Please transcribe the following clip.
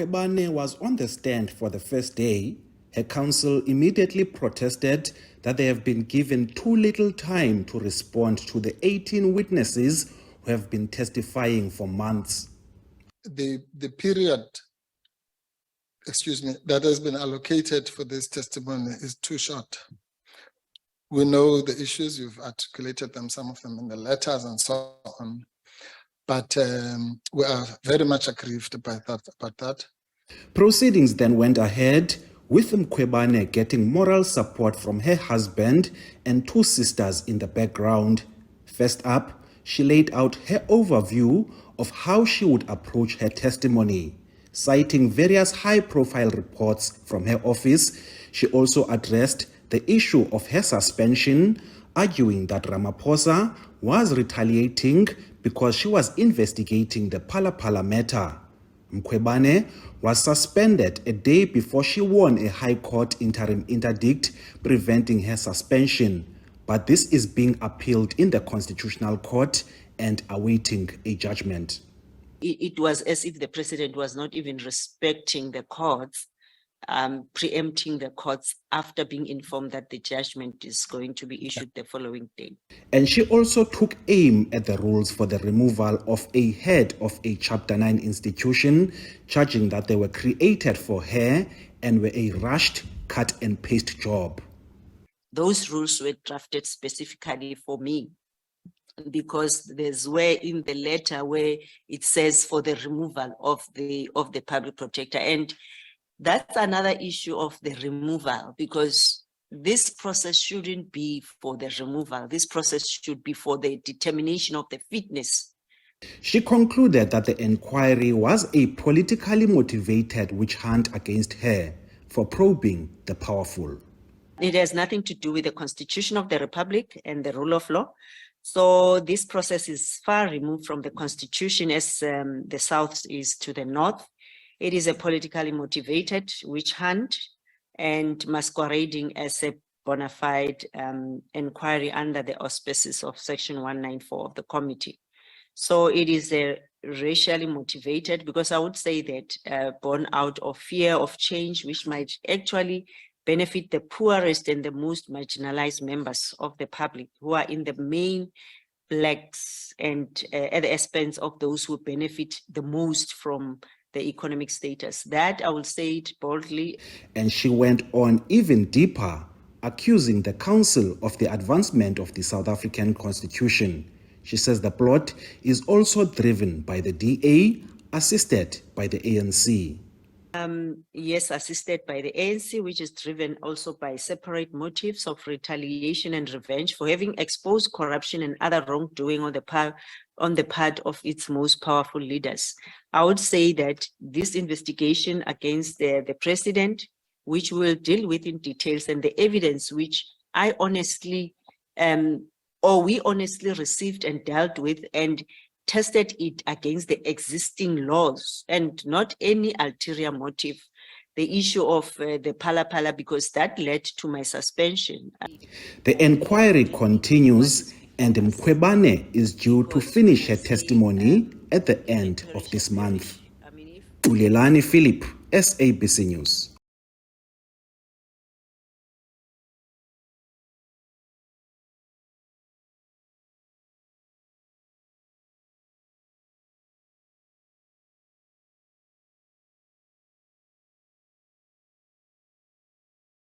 Mkhwebane was on the stand for the first day, her counsel immediately protested that they have been given too little time to respond to the 18 witnesses who have been testifying for months. The period, that has been allocated for this testimony is too short. We know the issues, you've articulated them, some of them in the letters and so on. But we are very much aggrieved about that. Proceedings then went ahead, with Mkhwebane getting moral support from her husband and two sisters in the background. First up, she laid out her overview of how she would approach her testimony. Citing various high-profile reports from her office, she also addressed the issue of her suspension, arguing that Ramaphosa was retaliating because she was investigating the Phala matter. Mkhwebane was suspended a day before she won a High Court interim interdict preventing her suspension, but this is being appealed in the Constitutional Court and awaiting a judgment. It was as if the president was not even respecting the courts, preempting the courts after being informed that the judgment is going to be issued the following day. And she also took aim at the rules for the removal of a head of a Chapter 9 institution, charging that they were created for her and were a rushed cut and paste job. Those rules were drafted specifically for me, because there's where in the letter where it says for the removal of the public protector, and that's another issue of the removal, because this process shouldn't be for the removal. This process should be for the determination of the fitness. She concluded that the inquiry was a politically motivated witch hunt against her for probing the powerful. It has nothing to do with the Constitution of the Republic and the rule of law. So this process is far removed from the Constitution, as the South is to the North. It is a politically motivated witch hunt and masquerading as a bona fide inquiry under the auspices of Section 194 of the committee. So it is a racially motivated, because I would say that born out of fear of change, which might actually benefit the poorest and the most marginalized members of the public, who are in the main blacks, and at the expense of those who benefit the most from the economic status. That I will say it boldly. And she went on even deeper, accusing the council of the advancement of the South African Constitution. She says the plot is also driven by the DA, assisted by the ANC. Yes, assisted by the ANC, which is driven also by separate motives of retaliation and revenge for having exposed corruption and other wrongdoing on the part of its most powerful leaders. I would say that this investigation against the president, which we'll deal with in details, and the evidence which I honestly, we honestly received and dealt with and tested it against the existing laws and not any ulterior motive. The issue of the Phala, because that led to my suspension. The inquiry continues, and Mkhwebane is due to finish her testimony at the end of this month. Ulelani Philip, SABC News.